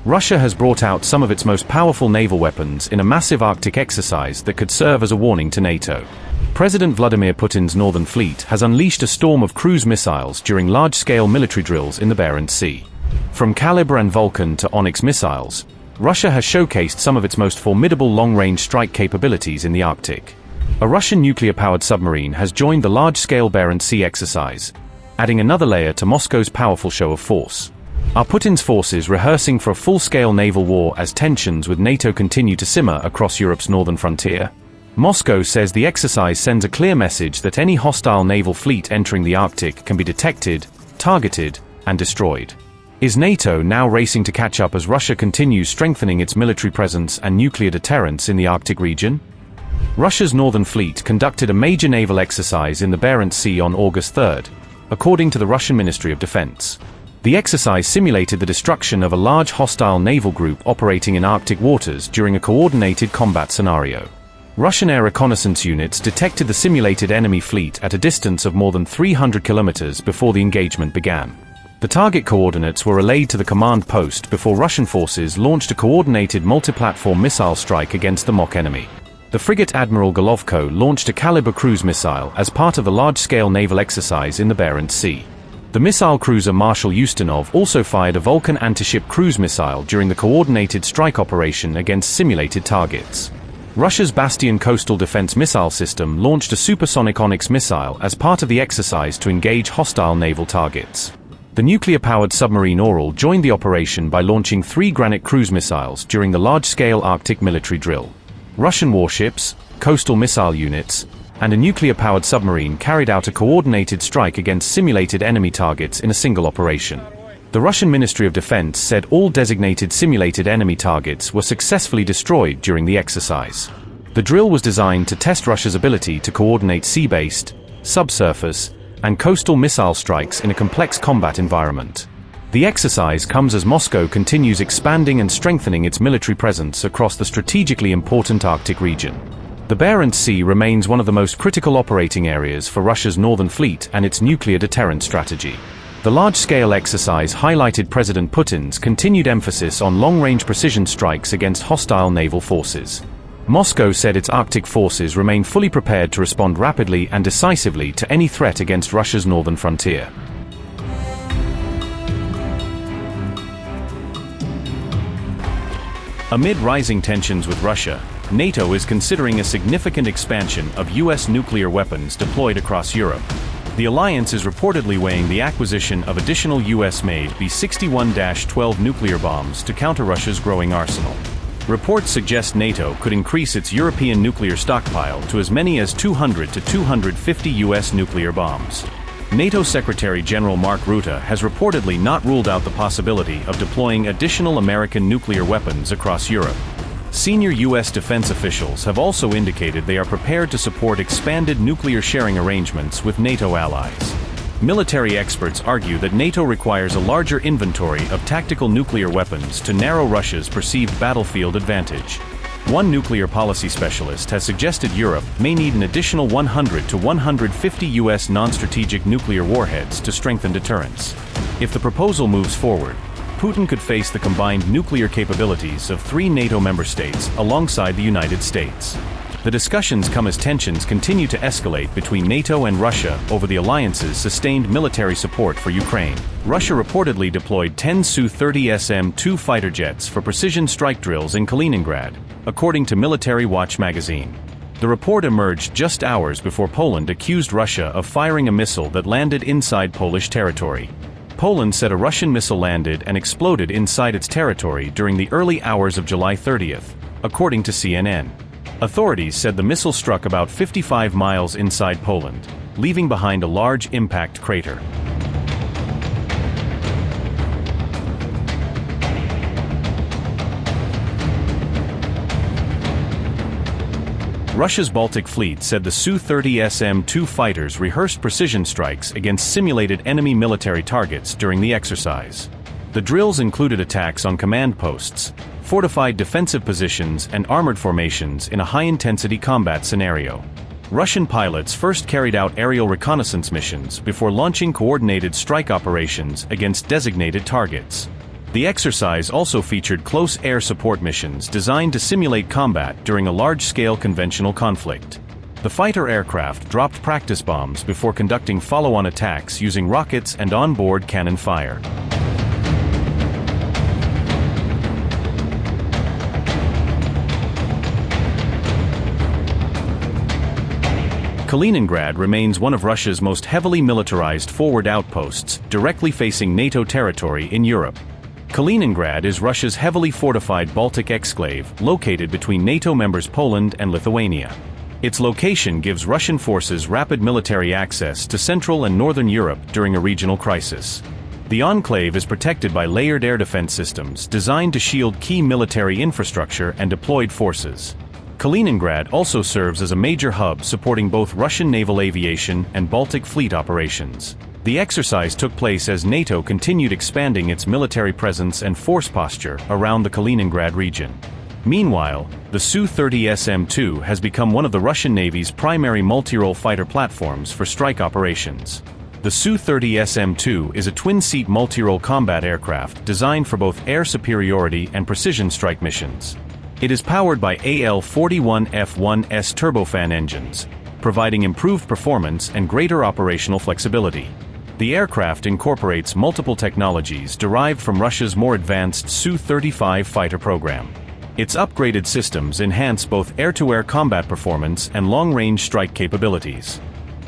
Russia has brought out some of its most powerful naval weapons in a massive Arctic exercise that could serve as a warning to NATO. President Vladimir Putin's Northern Fleet has unleashed a storm of cruise missiles during large-scale military drills in the Barents Sea. From Kalibr and Vulkan to Oniks missiles, Russia has showcased some of its most formidable long-range strike capabilities in the Arctic. A Russian nuclear-powered submarine has joined the large-scale Barents Sea exercise, adding another layer to Moscow's powerful show of force. Are Putin's forces rehearsing for a full-scale naval war as tensions with NATO continue to simmer across Europe's northern frontier? Moscow says the exercise sends a clear message that any hostile naval fleet entering the Arctic can be detected, targeted, and destroyed. Is NATO now racing to catch up as Russia continues strengthening its military presence and nuclear deterrence in the Arctic region? Russia's Northern Fleet conducted a major naval exercise in the Barents Sea on August 3, according to the Russian Ministry of Defense. The exercise simulated the destruction of a large hostile naval group operating in Arctic waters during a coordinated combat scenario. Russian air reconnaissance units detected the simulated enemy fleet at a distance of more than 300 kilometers before the engagement began. The target coordinates were relayed to the command post before Russian forces launched a coordinated multi-platform missile strike against the mock enemy. The frigate Admiral Golovko launched a Kalibr cruise missile as part of the large-scale naval exercise in the Barents Sea. The missile cruiser Marshal Ustinov also fired a Vulkan anti-ship cruise missile during the coordinated strike operation against simulated targets. Russia's Bastion coastal defense missile system launched a supersonic Oniks missile as part of the exercise to engage hostile naval targets. The nuclear-powered submarine Oral joined the operation by launching 3 Granit cruise missiles during the large-scale Arctic military drill. Russian warships, coastal missile units, and a nuclear-powered submarine carried out a coordinated strike against simulated enemy targets in a single operation. The Russian Ministry of Defense said all designated simulated enemy targets were successfully destroyed during the exercise. The drill was designed to test Russia's ability to coordinate sea-based, subsurface, and coastal missile strikes in a complex combat environment. The exercise comes as Moscow continues expanding and strengthening its military presence across the strategically important Arctic region. The Barents Sea remains one of the most critical operating areas for Russia's Northern Fleet and its nuclear deterrent strategy. The large-scale exercise highlighted President Putin's continued emphasis on long-range precision strikes against hostile naval forces. Moscow said its Arctic forces remain fully prepared to respond rapidly and decisively to any threat against Russia's northern frontier. Amid rising tensions with Russia, NATO is considering a significant expansion of U.S. nuclear weapons deployed across Europe. The alliance is reportedly weighing the acquisition of additional U.S.-made B-61-12 nuclear bombs to counter Russia's growing arsenal. Reports suggest NATO could increase its European nuclear stockpile to as many as 200 to 250 U.S. nuclear bombs. NATO Secretary General Mark Rutte has reportedly not ruled out the possibility of deploying additional American nuclear weapons across Europe. Senior U.S. defense officials have also indicated they are prepared to support expanded nuclear sharing arrangements with NATO allies. Military experts argue that NATO requires a larger inventory of tactical nuclear weapons to narrow Russia's perceived battlefield advantage. One nuclear policy specialist has suggested Europe may need an additional 100 to 150 U.S. non-strategic nuclear warheads to strengthen deterrence. If the proposal moves forward, Putin could face the combined nuclear capabilities of 3 NATO member states alongside the United States. The discussions come as tensions continue to escalate between NATO and Russia over the alliance's sustained military support for Ukraine. Russia reportedly deployed 10 Su-30 SM-2 fighter jets for precision strike drills in Kaliningrad, according to Military Watch magazine. The report emerged just hours before Poland accused Russia of firing a missile that landed inside Polish territory. Poland said a Russian missile landed and exploded inside its territory during the early hours of July 30th, according to CNN. Authorities said the missile struck about 55 miles inside Poland, leaving behind a large impact crater. Russia's Baltic Fleet said the Su-30 SM-2 fighters rehearsed precision strikes against simulated enemy military targets during the exercise. The drills included attacks on command posts, fortified defensive positions and armored formations in a high-intensity combat scenario. Russian pilots first carried out aerial reconnaissance missions before launching coordinated strike operations against designated targets. The exercise also featured close air support missions designed to simulate combat during a large-scale conventional conflict. The fighter aircraft dropped practice bombs before conducting follow-on attacks using rockets and on-board cannon fire. Kaliningrad remains one of Russia's most heavily militarized forward outposts, directly facing NATO territory in Europe. Kaliningrad is Russia's heavily fortified Baltic exclave, located between NATO members Poland and Lithuania. Its location gives Russian forces rapid military access to Central and Northern Europe during a regional crisis. The enclave is protected by layered air defense systems designed to shield key military infrastructure and deployed forces. Kaliningrad also serves as a major hub supporting both Russian naval aviation and Baltic fleet operations. The exercise took place as NATO continued expanding its military presence and force posture around the Kaliningrad region. Meanwhile, the Su-30 SM-2 has become one of the Russian Navy's primary multi-role fighter platforms for strike operations. The Su-30 SM-2 is a twin-seat multi-role combat aircraft designed for both air superiority and precision strike missions. It is powered by AL-41F1S turbofan engines, providing improved performance and greater operational flexibility. The aircraft incorporates multiple technologies derived from Russia's more advanced Su-35 fighter program. Its upgraded systems enhance both air-to-air combat performance and long-range strike capabilities.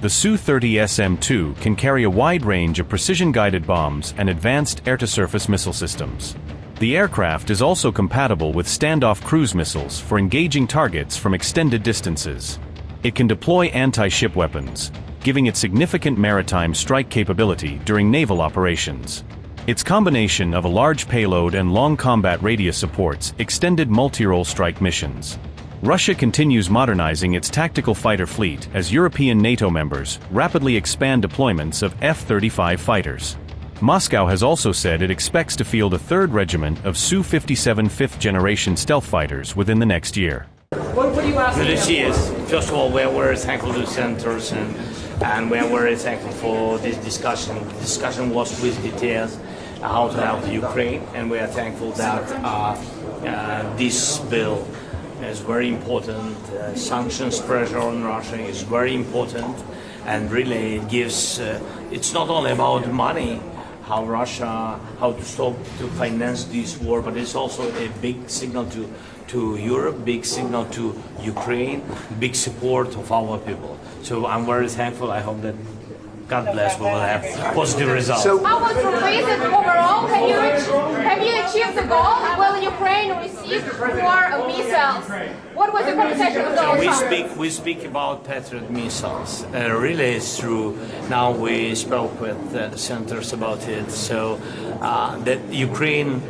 The Su-30 SM-2 can carry a wide range of precision-guided bombs and advanced air-to-surface missile systems. The aircraft is also compatible with standoff cruise missiles for engaging targets from extended distances. It can deploy anti-ship weapons, giving it significant maritime strike capability during naval operations. Its combination of a large payload and long combat radius supports extended multi-role strike missions. Russia continues modernizing its tactical fighter fleet as European NATO members rapidly expand deployments of F-35 fighters. Moscow has also said it expects to field a third regiment of Su-57 fifth-generation stealth fighters within the next year. What do you ask? First of all, we're very thankful to senators and we're very thankful for this discussion. The discussion was with details how to help Ukraine, and we are thankful that this bill is very important. Sanctions pressure on Russia is very important, and really it gives. It's not only about money, how to stop to finance this war, but it's also a big signal to Europe, big signal to Ukraine, big support of our people. So I'm very thankful. I hope that God bless, we will have positive results. How was your visit overall? Have you achieved the goal? Will Ukraine receive more missiles? What was the conversation with Donald We speak about Patriot missiles. Really, it's true. Now we spoke with the senators about it. So that Ukraine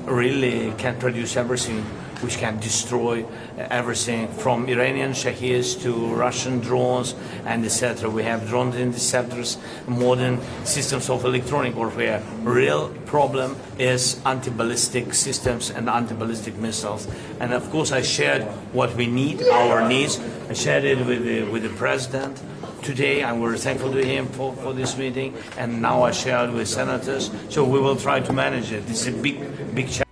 really can produce everything, which can destroy everything from Iranian Shaheeds to Russian drones and etc. We have drone interceptors, modern systems of electronic warfare. Real problem is anti-ballistic systems and anti-ballistic missiles. And of course I shared what we need, our needs. I shared it with the president today. I'm very thankful to him for this meeting. And now I shared with senators. So we will try to manage it. This is a big challenge.